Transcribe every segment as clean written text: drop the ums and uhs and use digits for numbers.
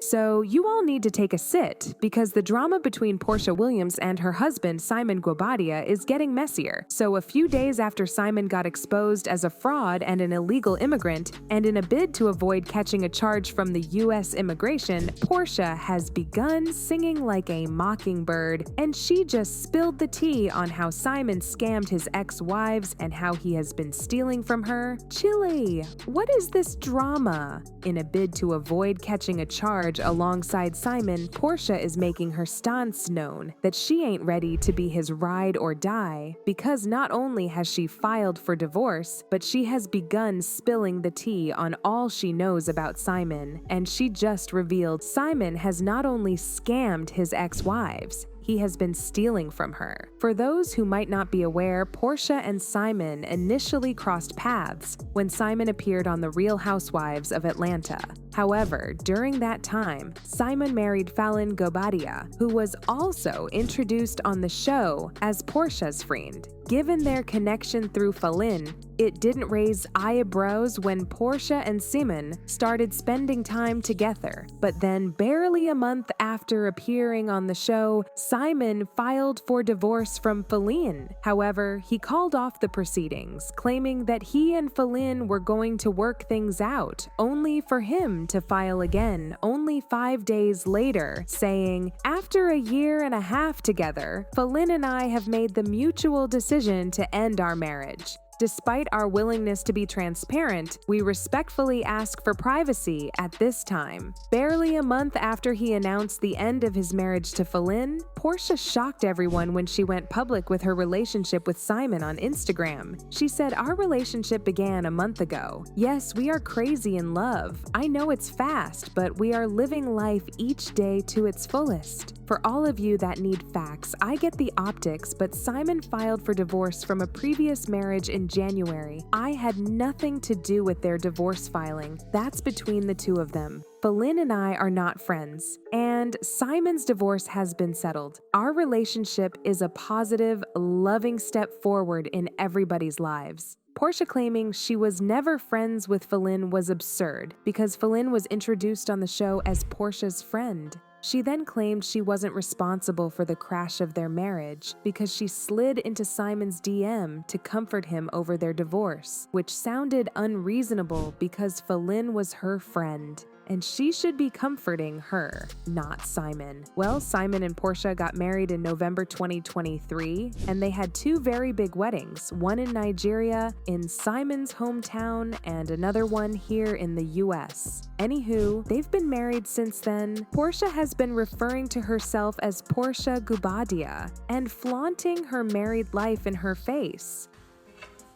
So you all need to take a sit, because the drama between Porsha Williams and her husband Simon Guobadia is getting messier. So a few days after Simon got exposed as a fraud and an illegal immigrant, and in a bid to avoid catching a charge from the U.S. immigration, Porsha has begun singing like a mockingbird, and she just spilled the tea on how Simon scammed his ex-wives and how he has been stealing from her. Chilly, what is this drama? In a bid to avoid catching a charge alongside Simon, Porsha is making her stance known that she ain't ready to be his ride or die, because not only has she filed for divorce, but she has begun spilling the tea on all she knows about Simon, and she just revealed Simon has not only scammed his ex-wives, he has been stealing from her. For those who might not be aware, Porsha and Simon initially crossed paths when Simon appeared on The Real Housewives of Atlanta. However, during that time, Simon married Simon Guobadia, who was also introduced on the show as Porsha's friend. Given their connection through Falin, it didn't raise eyebrows when Porsha and Simon started spending time together. But then, barely a month after appearing on the show, Simon filed for divorce from Falin. However, he called off the proceedings, claiming that he and Falin were going to work things out, only for him to file again only 5 days later, saying, "After a year and a half together, Falin and I have made the mutual decision to end our marriage. Despite our willingness to be transparent, we respectfully ask for privacy at this time." Barely a month after he announced the end of his marriage to Falin, Porsha shocked everyone when she went public with her relationship with Simon on Instagram. She said, "Our relationship began a month ago. Yes, we are crazy in love. I know it's fast, but we are living life each day to its fullest. For all of you that need facts, I get the optics, but Simon filed for divorce from a previous marriage in January. I had nothing to do with their divorce filing. That's between the two of them. Falin and I are not friends, and Simon's divorce has been settled. Our relationship is a positive, loving step forward in everybody's lives." Porsha claiming she was never friends with Falin was absurd, because Falin was introduced on the show as Porsha's friend. She then claimed she wasn't responsible for the crash of their marriage because she slid into Simon's DM to comfort him over their divorce, which sounded unreasonable because Falin was her friend, and she should be comforting her, not Simon. Well, Simon and Porsha got married in November 2023, and they had 2 very big weddings, one in Nigeria, in Simon's hometown, and another one here in the US. Anywho, they've been married since then. Porsha has been referring to herself as Porsha Guobadia and flaunting her married life in her face.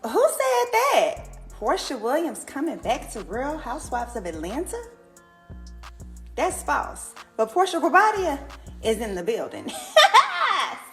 Who said that? Porsha Williams coming back to Real Housewives of Atlanta? That's false. But Porsha Willimas is in the building.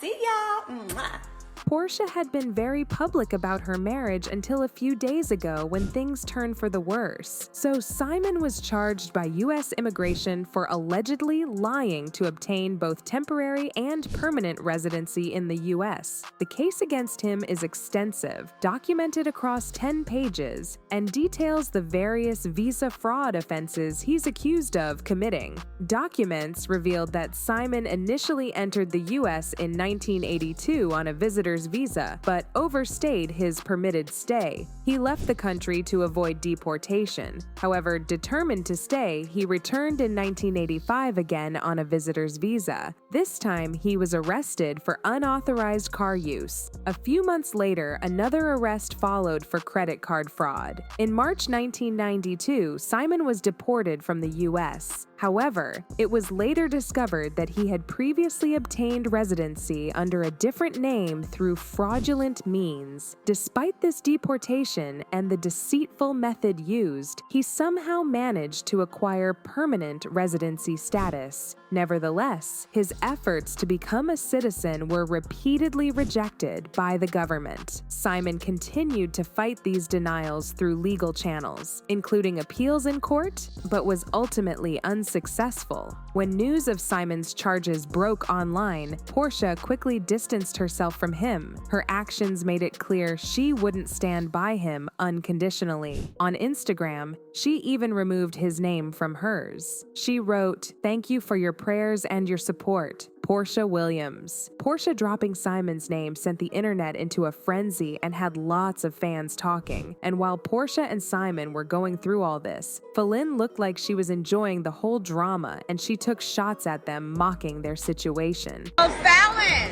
See y'all. Mwah. Porsha had been very public about her marriage until a few days ago when things turned for the worse. So Simon was charged by U.S. immigration for allegedly lying to obtain both temporary and permanent residency in the U.S. The case against him is extensive, documented across 10 pages, and details the various visa fraud offenses he's accused of committing. Documents revealed that Simon initially entered the U.S. in 1982 on a visitor's visa, but overstayed his permitted stay. He left the country to avoid deportation. However, determined to stay, he returned in 1985 again on a visitor's visa. This time, he was arrested for unauthorized car use. A few months later, another arrest followed for credit card fraud. In March 1992, Simon was deported from the U.S. However, it was later discovered that he had previously obtained residency under a different name through fraudulent means. Despite this deportation and the deceitful method used, he somehow managed to acquire permanent residency status. Nevertheless, his efforts to become a citizen were repeatedly rejected by the government. Simon continued to fight these denials through legal channels, including appeals in court, but was ultimately unsuccessful unsuccessful. When news of Simon's charges broke online, Porsha quickly distanced herself from him. Her actions made it clear she wouldn't stand by him unconditionally. On Instagram, she even removed his name from hers. She wrote, "Thank you for your prayers and your support. Porsha Williams." Porsha dropping Simon's name sent the internet into a frenzy and had lots of fans talking. And while Porsha and Simon were going through all this, Falynn looked like she was enjoying the whole drama, and she took shots at them, mocking their situation. Oh, Fallon!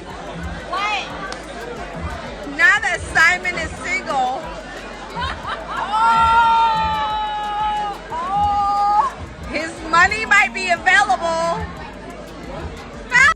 What? Now that Simon is single. His money might be available.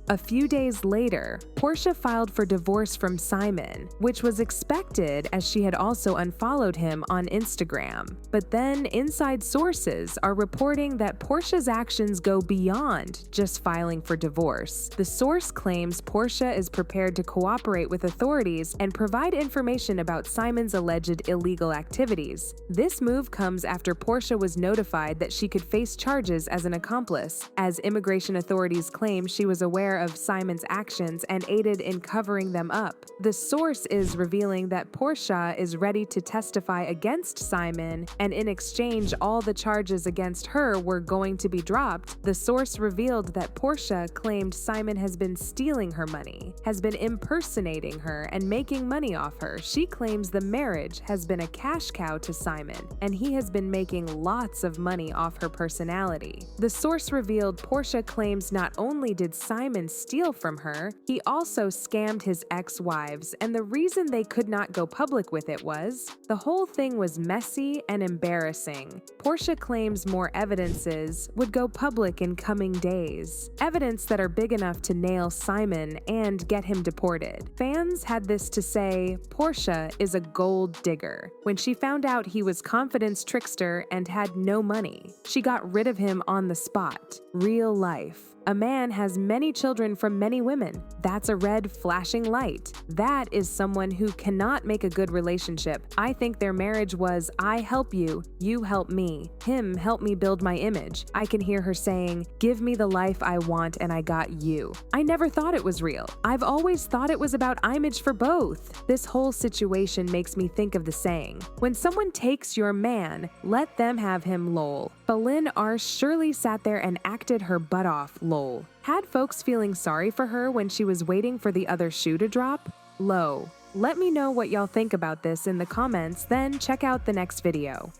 A few days later, Porsha filed for divorce from Simon, which was expected as she had also unfollowed him on Instagram. But then inside sources are reporting that Porsha's actions go beyond just filing for divorce. The source claims Porsha is prepared to cooperate with authorities and provide information about Simon's alleged illegal activities. This move comes after Porsha was notified that she could face charges as an accomplice, as immigration authorities claim she was aware of Simon's actions and aided in covering them up. The source is revealing that Porsha is ready to testify against Simon, and in exchange all the charges against her were going to be dropped. The source revealed that Porsha claimed Simon has been stealing her money, has been impersonating her and making money off her. She claims the marriage has been a cash cow to Simon, and he has been making lots of money off her personality. The source revealed Porsha claims not only did Simon steal from her, he also scammed his ex-wives, and the reason they could not go public with it was the whole thing was messy and embarrassing. Porsha claims more evidences would go public in coming days, evidence that are big enough to nail Simon and get him deported. Fans had this to say, Porsha is a gold digger. When she found out he was confidence trickster and had no money, she got rid of him on the spot. Real life. A man has many children from many women. That's a red flashing light. That is someone who cannot make a good relationship. I think their marriage was, I help you, you help me. Him help me build my image. I can hear her saying, give me the life I want and I got you. I never thought it was real. I've always thought it was about image for both. This whole situation makes me think of the saying, when someone takes your man, let them have him lol. Falynn surely sat there and acted her butt off lol. Had folks feeling sorry for her when she was waiting for the other shoe to drop? Low. Let me know what y'all think about this in the comments, then check out the next video.